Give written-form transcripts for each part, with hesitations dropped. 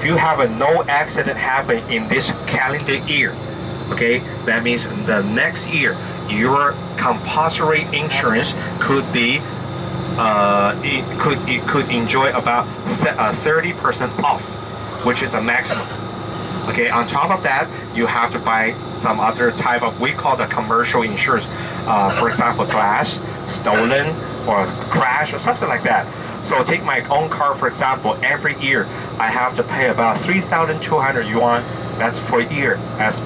you have a no accident happen in this calendar year, okay, that means the next year your compulsory insurance could be it could enjoy about 30% off, which is the maximum. Okay, on top of that, you have to buy some other type of, we call the commercial insurance. For example, glass, stolen, or crash, or something like that. So take my own car, for example, every year I have to pay about 3,200 yuan. That's for a year as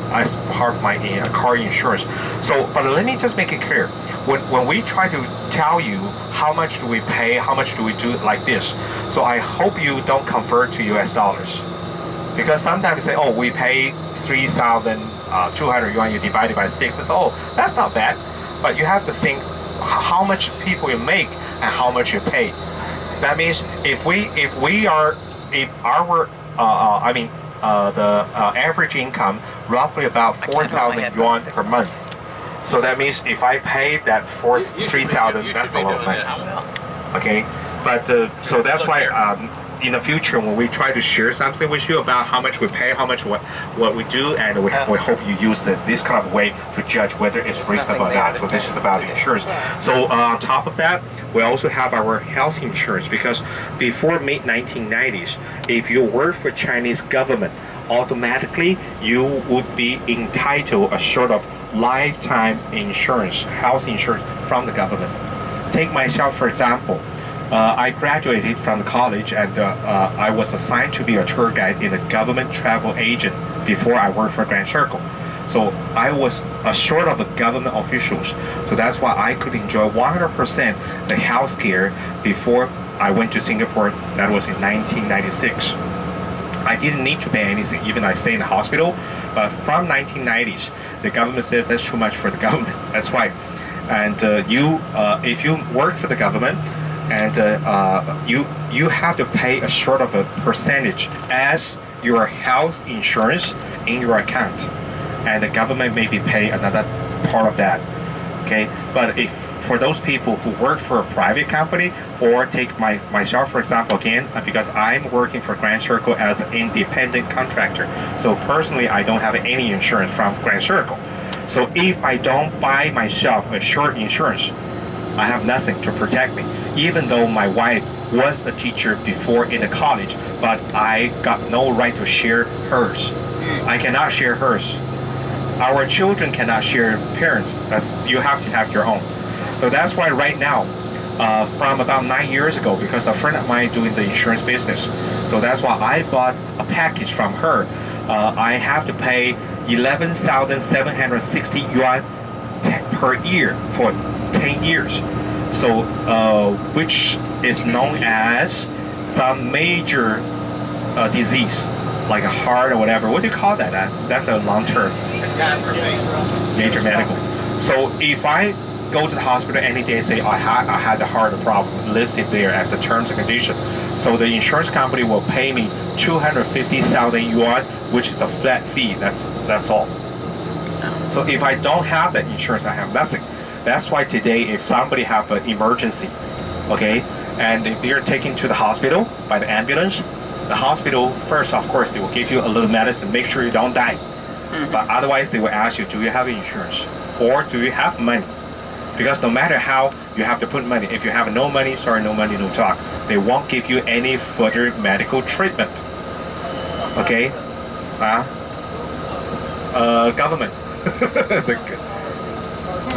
part of my car insurance. So, but let me just make it clear. When we try to tell you how much do we pay, how much do we do it like this. So I hope you don't convert to US dollars. Because sometimes you say, oh, we pay 3,200 yuan, you divide it by 6. It's, oh, that's not bad. But you have to think how much people you make and how much you pay. That means if our the average income roughly about 4,000 yuan per month. So that means if I pay that 3,000, that's a lot of money. Okay, but so that's why in the future when we try to share something with you about how much we pay, how much what we do, and we hope you use this kind of way to judge whether it's reasonable or not. So this is about insurance. So on top of that, we also have our health insurance, because before mid-1990s, if you work for Chinese government, automatically you would be entitled a sort of lifetime insurance, health insurance from the government. Take myself for example. I graduated from college and I was assigned to be a tour guide in a government travel agent before I worked for Grand Circle. So I was a sort of a government officials. So that's why I could enjoy 100% the health care before I went to Singapore. That was in 1996. I didn't need to pay anything, even I stay in the hospital. But from 1990s, the government says that's too much for the government. That's why. And if you work for the government, and you have to pay a sort of a percentage as your health insurance in your account, and the government maybe pay another part of that. Okay, but if for those people who work for a private company, or take myself for example again, because I'm working for Grand Circle as an independent contractor, so personally I don't have any insurance from Grand Circle. So if I don't buy myself a short insurance, I have nothing to protect me. Even though my wife was a teacher before in the college, but I got no right to share hers. I cannot share hers. Our children cannot share parents. You have to have your own. So that's why right now, from about 9 years ago, because a friend of mine doing the insurance business, so that's why I bought a package from her. I have to pay 11,760 yuan per year for 10 years. So, which is known as some major disease, like a heart or whatever. What do you call that? That's a long term. Major medical. So if I go to the hospital any day and say I had a heart problem listed there as a terms and condition, so the insurance company will pay me 250,000 yuan, which is a flat fee. That's all. So if I don't have that insurance, I have nothing. That's why today, if somebody have an emergency, okay, and if you're taken to the hospital by the ambulance, the hospital first, of course, they will give you a little medicine, make sure you don't die. But otherwise, they will ask you, do you have insurance, or do you have money? Because no matter how, you have to put money. If you have no money, sorry, no money, no talk. They won't give you any further medical treatment. Okay, government.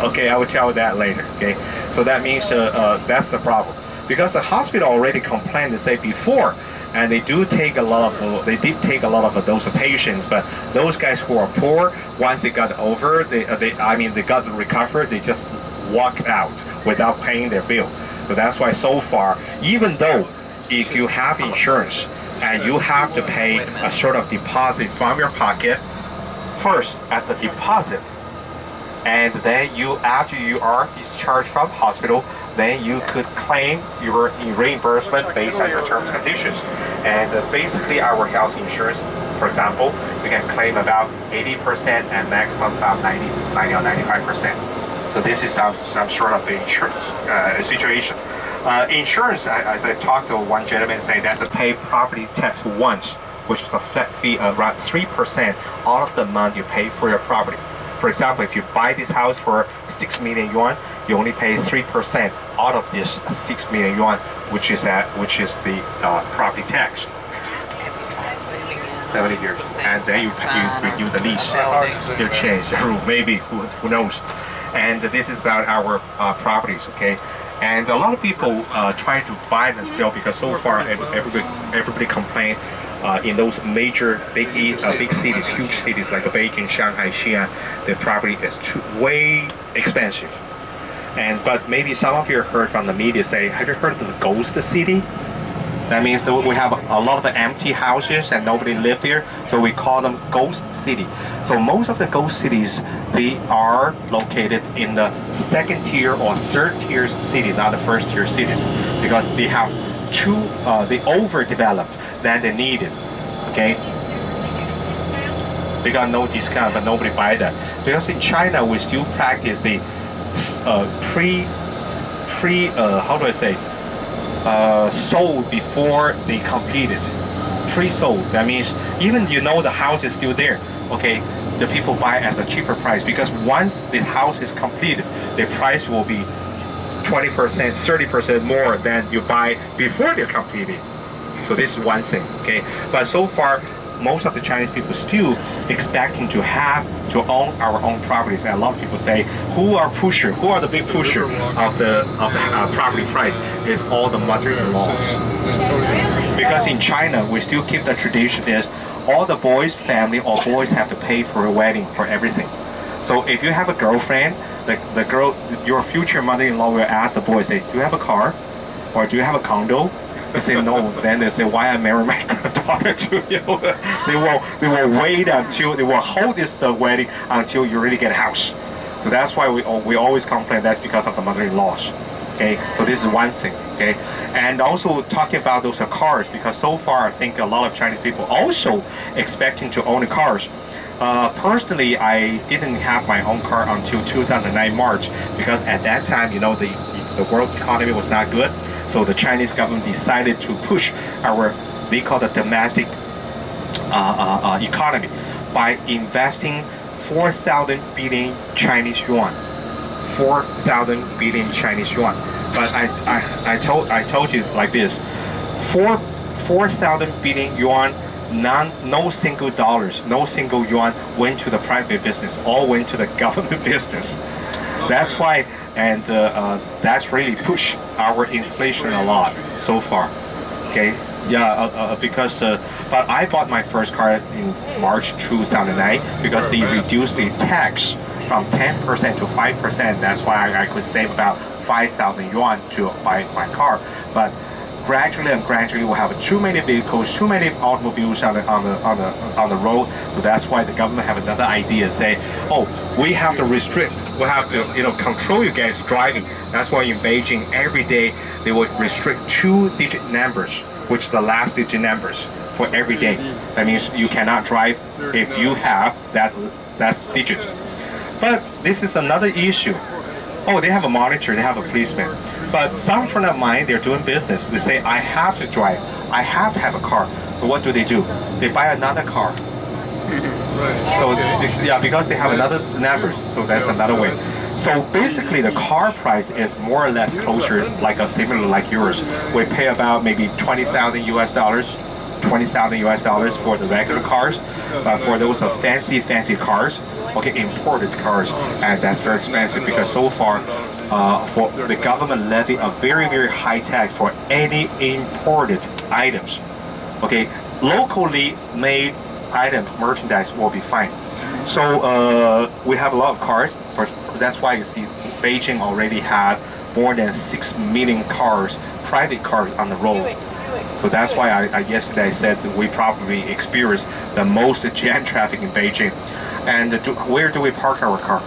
Okay, I will tell that later. Okay, so that means that's the problem, because the hospital already complained and say before, and they did take a lot of those patients, but those guys who are poor, once they got over, they got recovered, they just walk out without paying their bill. So that's why so far, even though if you have insurance and you have to pay a sort of deposit from your pocket first as a deposit, and then after you are discharged from hospital, then you could claim your reimbursement based on your terms and conditions. And basically our health insurance, for example, we can claim about 80% and maximum about 90 or 95%. So this is some sort of the insurance situation. Insurance, as I talked to one gentleman saying, that's a pay property tax once which is a flat fee around 3% out of the amount you pay for your property. For example, if you buy this house for 6 million yuan, you only pay 3% out of this 6 million yuan, which is the property tax. 70 years, and then you renew the lease. You change the rule, maybe, who knows. And this is about our properties, okay? And a lot of people try to buy and sell because so far everybody complain in those major big cities, huge cities like Beijing, Shanghai, Xi'an, the property is way expensive. But maybe some of you heard from the media say, have you heard of the ghost city? That means that we have a lot of empty houses and nobody lives there, so we call them ghost city. So most of the ghost cities, they are located in the second tier or third tier cities, not the first tier cities, because they have they overdeveloped than they needed. Okay, they got no discount, but nobody buy that because in China we still practice the how do I say? Sold before they completed. Pre-sold. That means even the house is still there. Okay, the people buy at a cheaper price because once the house is completed, the price will be 20%, 30% more than you buy before they're completed. So this is one thing. Okay, but so far most of the Chinese people still expecting to own our own properties. And a lot of people say, who are the big pusher of the property price? It's all the mother-in-laws. Because in China, we still keep the tradition is all the boys' family or boys have to pay for a wedding for everything. So if you have a girlfriend, the girl, your future mother-in-law will ask the boy, say, do you have a car? Or do you have a condo? They say no. Then they say, why I marry my daughter to you? They will wait until they will hold this wedding until you really get a house. So that's why we always complain. That's because of the mother-in-laws. Okay, so this is one thing. Okay, and also talking about those cars, because so far I think a lot of Chinese people also expecting to own cars. Personally, I didn't have my own car until 2009 March because at that time, the world economy was not good. So the Chinese government decided to push they call the domestic economy by investing 4,000 billion Chinese yuan. 4,000 billion Chinese yuan. But I told you like this: 4,000 billion yuan. No single dollars, no single yuan went to the private business. All went to the government business. That's why. And that's really pushed our inflation a lot so far. Okay, yeah, because but I bought my first car in March 2009 because they reduced the tax from 10% to 5%. That's why I could save about 5,000 yuan to buy my car. But gradually we have too many vehicles, too many automobiles on the road. So that's why the government have another idea, say, oh, we have to restrict, we have to control you guys driving. That's why in Beijing every day they will restrict 2-digit numbers, which is the last digit numbers for every day. That means you cannot drive if you have that's digits. But this is another issue. Oh, they have a monitor, they have a policeman. But some friend of mine, they're doing business. They say, I have to drive. I have to have a car. But what do? They buy another car. So, because they have another numbers. So that's another way. So basically, the car price is more or less closer, similar like yours. We pay about maybe $20,000 US for the regular cars. But for those fancy cars, okay, imported cars, and that's very expensive because so far, for the government levy a very, very high tax for any imported items. Okay, locally made items, merchandise will be fine. So we have a lot of cars. That's why you see Beijing already have more than 6 million cars, private cars on the road. So that's why yesterday I said that we probably experience the most jam traffic in Beijing. And where do we park our car?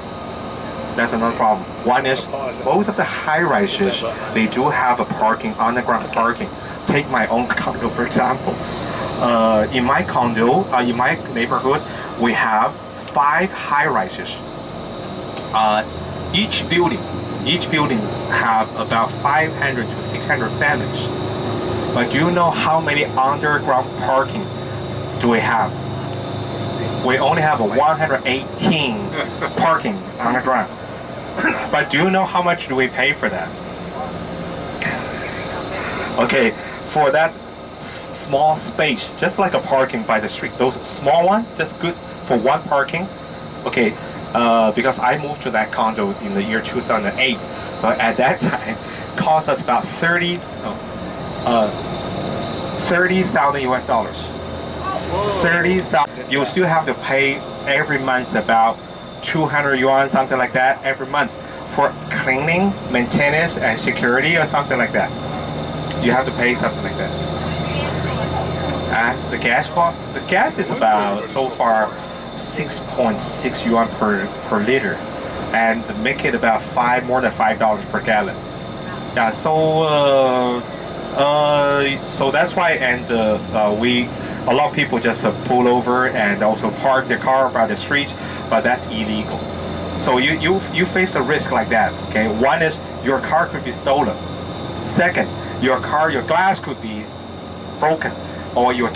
That's another problem. One is both of the high-rises, they do have a underground parking. Take my own condo, for example. In my condo, in my neighborhood, we have 5 high-rises. Each building have about 500 to 600 families. But do you know how many underground parking do we have? We only have a 118 parking on the ground. But do you know how much do we pay for that? Okay, for that small space, just like a parking by the street, those small one, just good for one parking. Okay, because I moved to that condo in the year 2008, so at that time, cost us about 30,000 US dollars. 30,000. You still have to pay every month about 200 yuan, something like that, every month for cleaning, maintenance, and security or something like that. You have to pay something like that. And the gas cost, the gas is about so far 6.6 yuan per liter, and make it about more than $5 per gallon. Yeah, so that's why, and a lot of people just pull over and also park their car by the streets, but that's illegal. So you face a risk like that. Okay, one is your car could be stolen. Second, your glass could be broken, or your